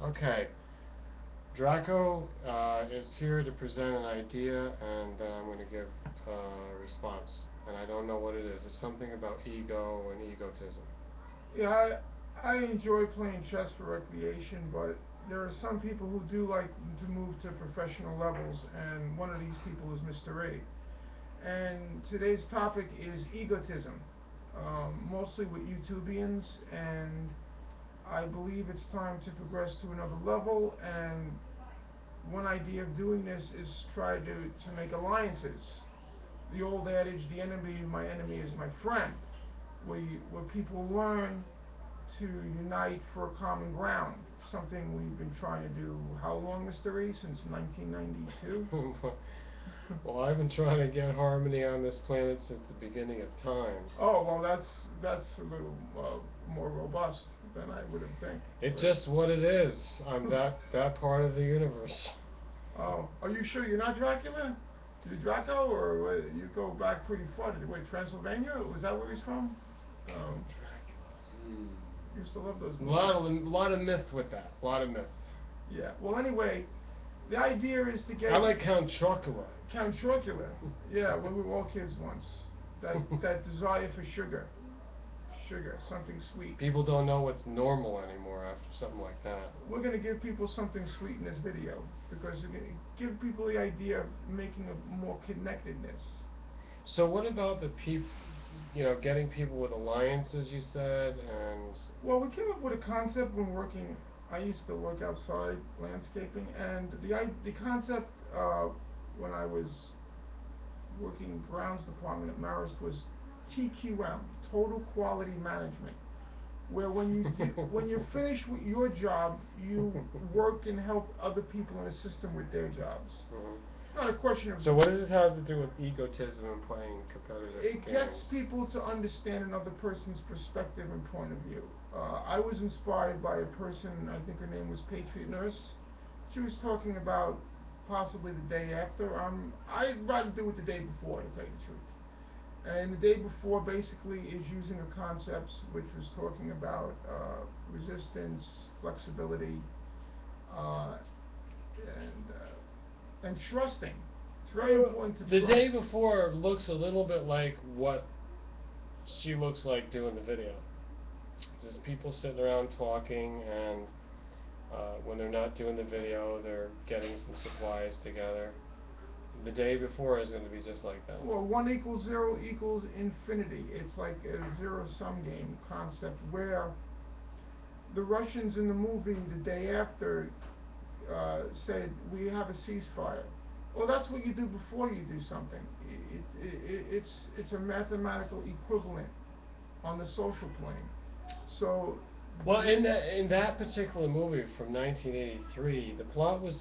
Okay. Draco is here to present an idea, and then I'm going to give a response. And I don't know what it is. It's something about ego and egotism. Yeah, I enjoy playing chess for recreation, but there are some people who do like to move to professional levels, and one of these people is Mr. A. And today's topic is egotism, mostly with YouTubians, and I believe it's time to progress to another level. And one idea of doing this is try to make alliances. The old adage, the enemy of my enemy is my friend, where people learn to unite for a common ground. Something we've been trying to do, how long, Mr. E? Since 1992? Well, I've been trying to get harmony on this planet since the beginning of time. Oh, well, that's a little more robust than I would have think. It's just what it is. I'm that part of the universe. Oh, are you sure you're not Dracula? You Draco, or you go back pretty far? Wait, Transylvania? Was that where he's from? Um, Used to love those A movies. lot of myth with that. A lot of myth. Yeah. Well, anyway, the idea is to get I like Count Chocula. Count Chocula. Yeah, when we were all kids once. That desire for sugar, something sweet. People don't know what's normal anymore after something like that. We're gonna give people something sweet in this video because we're gonna give people the idea of making a more connectedness. So what about the people? Getting people with alliances, you said, and Well, we came up with a concept when working. I used to work outside landscaping, and the concept when I was working grounds department at Marist was TQM, Total Quality Management, where when you're finished with your job, you work and help other people and assist them with their jobs. It's not a question of. So what does it have to do with egotism and playing competitive It games? gets people to understand another person's perspective and point of view. I was inspired by a person, I think her name was Patriot Nurse. She was talking about possibly the day after. I'd rather do it the day before, to tell you the truth. And the day before basically is using a concept which was talking about resistance, flexibility, uh, and trusting. It's very important to The trust. day before looks a little bit like what she looks like doing the video. Just people sitting around talking, and when they're not doing the video, they're getting some supplies together. The day before is going to be just like that. Well, 1 = 0 = infinity. It's like a zero-sum game concept where the Russians in the movie the day after said, we have a ceasefire. Well, that's what you do before you do something. It's a mathematical equivalent on the social plane. So. Well, in that particular movie from 1983, the plot was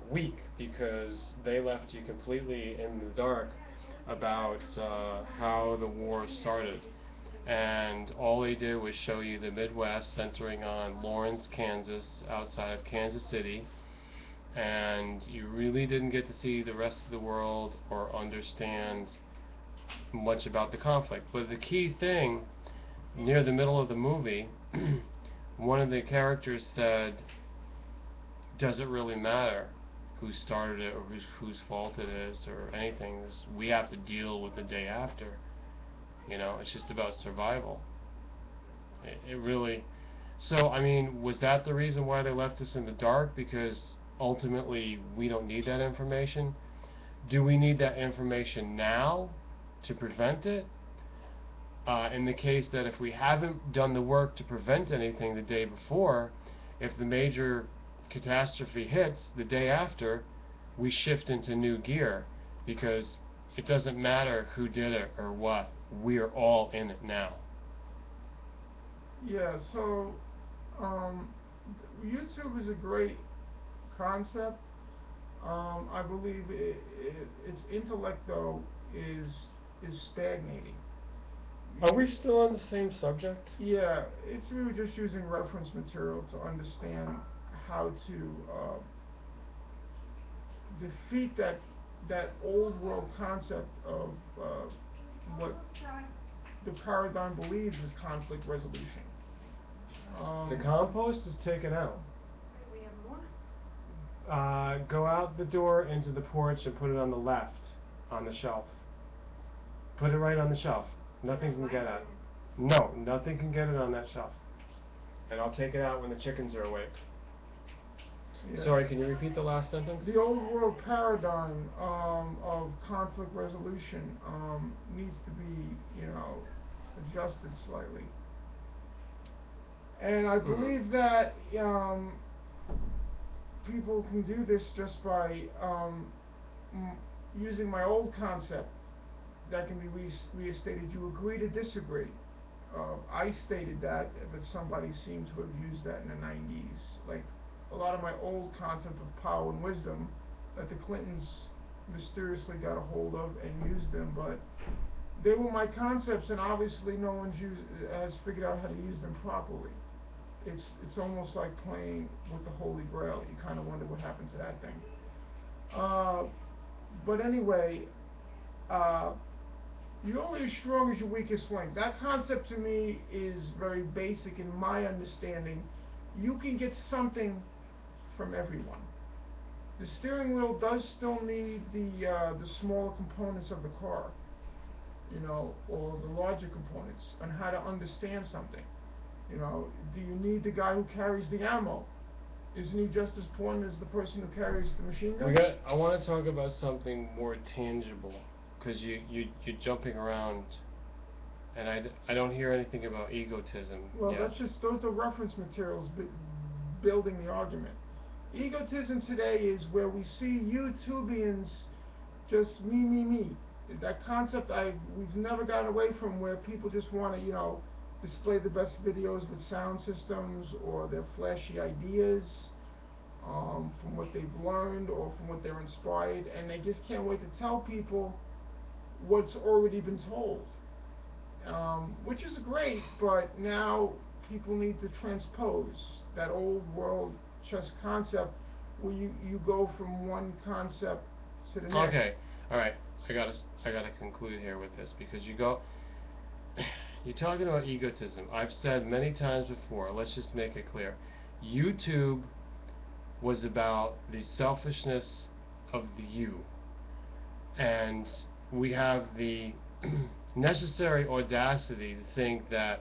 weak because they left you completely in the dark about how the war started, and all they did was show you the Midwest, centering on Lawrence, Kansas, outside of Kansas City, and you really didn't get to see the rest of the world or understand much about the conflict. But the key thing, near the middle of the movie, one of the characters said, does it really matter who started it or whose fault it is or anything? We have to deal with the day after. It's just about survival. It really. So, I mean, was that the reason why they left us in the dark? Because ultimately we don't need that information? Do we need that information now to prevent it? In the case that if we haven't done the work to prevent anything the day before, if the major catastrophe hits the day after, we shift into new gear because it doesn't matter who did it or what. We are all in it now. Yeah, so um, YouTube is a great concept. I believe its intellect, though, is stagnating. Are we still on the same subject? Yeah, we were just using reference material to understand how to defeat that old world concept of what the paradigm believes is conflict resolution. The compost is taken out. Go out the door into the porch and put it on the left, on the shelf. Put it right on the shelf. Nothing can get at it. No, nothing can get it on that shelf. And I'll take it out when the chickens are awake. Yeah. Sorry, can you repeat the last sentence? The old world paradigm of conflict resolution needs to be, adjusted slightly. And I believe that people can do this just by using my old concept that can be restated. You agree to disagree. I stated that, but somebody seemed to have used that in the 90s. Like a lot of my old concept of power and wisdom that the Clintons mysteriously got a hold of and used them, but they were my concepts, and obviously no one has figured out how to use them properly. It's almost like playing with the Holy Grail. You kind of wonder what happened to that thing. But anyway, you're only as strong as your weakest link. That concept to me is very basic in my understanding. You can get something from everyone. The steering wheel does still need the smaller components of the car, or the larger components, on how to understand something. Do you need the guy who carries the ammo? Isn't he just as important as the person who carries the machine gun? I want to talk about something more tangible, because you're jumping around, and I don't hear anything about egotism. Well, yet. those are reference materials building the argument. Egotism today is where we see YouTubians just me. That concept we've never gotten away from, where people just want to, display the best videos with sound systems or their flashy ideas from what they've learned or from what they're inspired, and they just can't wait to tell people what's already been told, which is great, but now people need to transpose that old world chess concept where you go from one concept to the next. Okay, all right. I gotta conclude here with this, because you're talking about egotism. I've said many times before, let's just make it clear. YouTube was about the selfishness of the you. And we have the necessary audacity to think that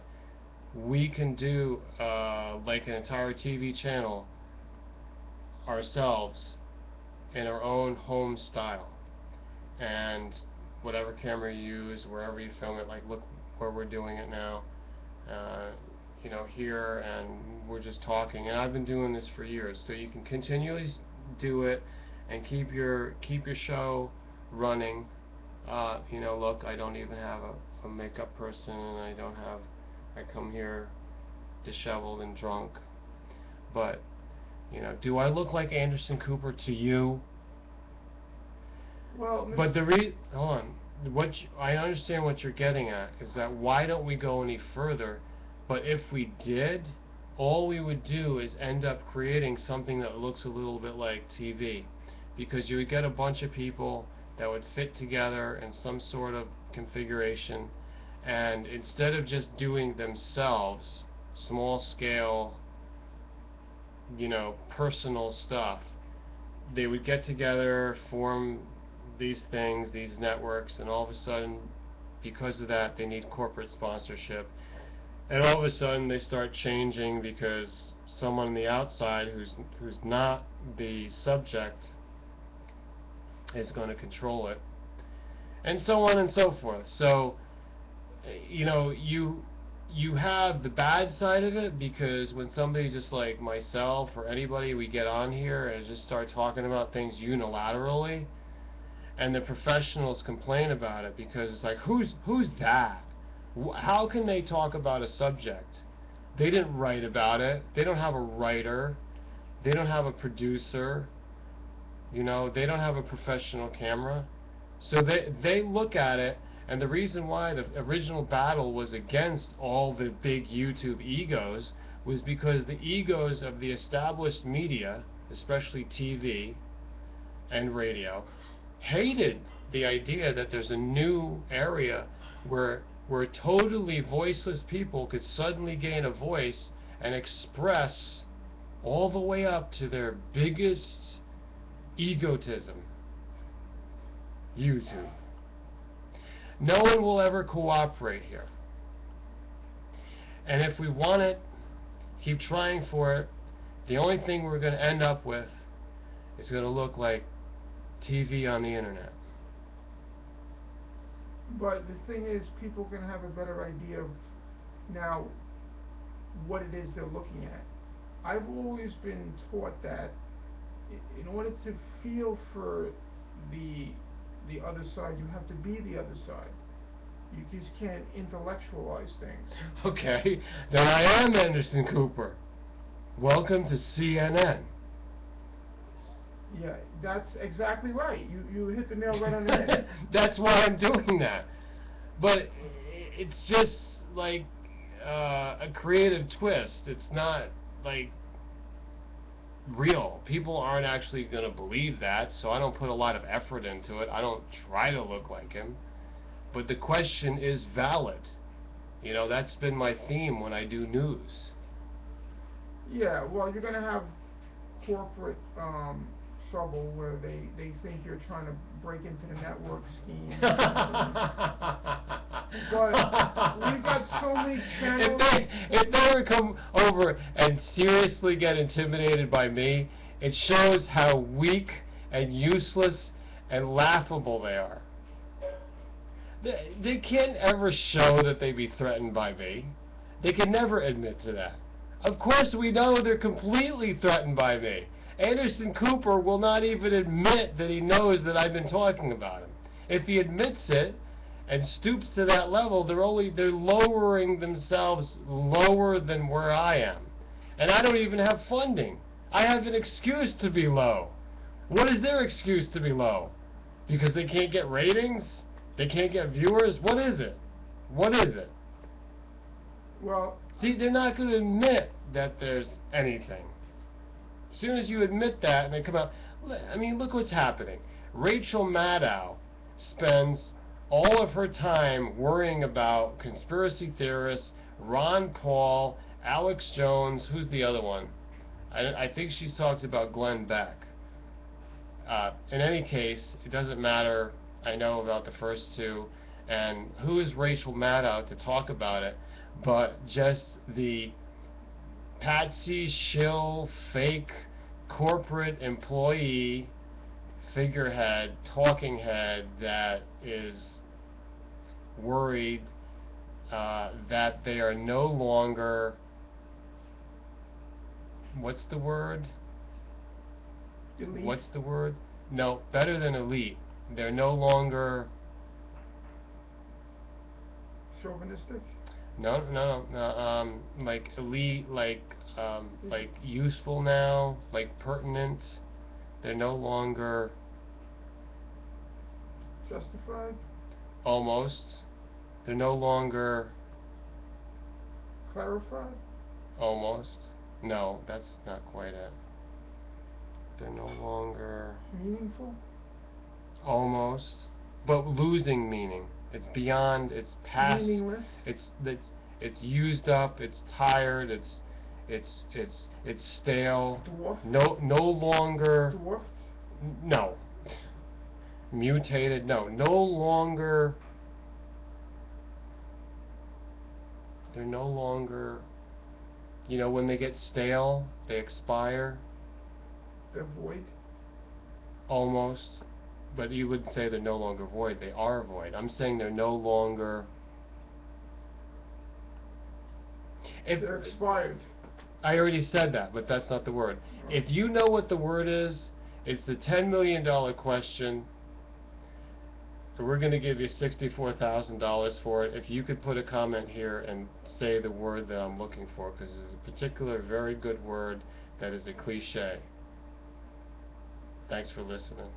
we can do like an entire TV channel ourselves in our own home style. And whatever camera you use, wherever you film it, like look where we're doing it now, here, and we're just talking, and I've been doing this for years, so you can continually do it and keep your show running. Look, I don't even have a makeup person, and I come here disheveled and drunk, but do I look like Anderson Cooper to you? Well, but hold on. I understand what you're getting at is that why don't we go any further? But if we did, all we would do is end up creating something that looks a little bit like TV, because you would get a bunch of people that would fit together in some sort of configuration, and instead of just doing themselves, small scale, personal stuff, they would get together, form these things, these networks, and all of a sudden, because of that, they need corporate sponsorship, and all of a sudden they start changing because someone on the outside who's not the subject is going to control it, and so on and so forth. So you have the bad side of it, because when somebody just like myself or anybody, we get on here and just start talking about things unilaterally, and the professionals complain about it, because it's like, who's that? How can they talk about a subject? They didn't write about it. They don't have a writer. They don't have a producer. They don't have a professional camera. So they look at it, and the reason why the original battle was against all the big YouTube egos was because the egos of the established media, especially TV and radio, hated the idea that there's a new area where totally voiceless people could suddenly gain a voice and express all the way up to their biggest Egotism. YouTube. No one will ever cooperate here. And if we want it, keep trying for it, the only thing we're going to end up with is going to look like TV on the internet. But the thing is, people can have a better idea of now what it is they're looking at. I've always been taught that in order to feel for the other side, you have to be the other side. You just can't intellectualize things. Okay, then I am Anderson Cooper. Welcome to CNN. Yeah, that's exactly right. You hit the nail right on the head. That's why I'm doing that. But it's just like a creative twist. It's not like real. People aren't actually going to believe that, so I don't put a lot of effort into it. I don't try to look like him. But the question is valid. You know, that's been my theme when I do news. Yeah, well, you're going to have corporate trouble where they think you're trying to break into the network scheme. But we've got so many channels. If they ever come over and seriously get intimidated by me, it shows how weak and useless and laughable they are. They can't ever show that they be threatened by me. They can never admit to that. Of course we know they're completely threatened by me. Anderson Cooper will not even admit that he knows that I've been talking about him. If he admits it and stoops to that level, they're lowering themselves lower than where I am. And I don't even have funding. I have an excuse to be low. What is their excuse to be low? Because they can't get ratings? They can't get viewers? What is it? What is it? Well, see, they're not going to admit that there's anything. As soon as you admit that and they come out, I mean, look what's happening. Rachel Maddow spends all of her time worrying about conspiracy theorists, Ron Paul, Alex Jones, who's the other one? I think she talks about Glenn Beck. In any case, it doesn't matter. I know about the first two. And who is Rachel Maddow to talk about it? But just the patsy, shill, fake, corporate employee, figurehead, talking head that is worried that they are no longer, what's the word? elite. What's the word? No, better than elite. They're no longer Chauvinistic? No, like elite, like useful now, like pertinent. They're no longer Justified? almost. They're no longer Clarified? almost. No, that's not quite it. They're no longer Meaningful? almost, but losing meaning. It's beyond. It's past. Meaningless? It's used up. It's tired. It's stale. Dwarfed? No longer. Dwarfed? No. Mutated. No longer. They're no longer. You know, when they get stale, they expire. They're void? Almost. But you would say they're no longer void. They are void. I'm saying they're no longer. They're expired. I already said that, but that's not the word. If you know what the word is, it's the $10 million question. We're going to give you $64,000 for it. If you could put a comment here and say the word that I'm looking for, because it's a particular very good word that is a cliche. Thanks for listening.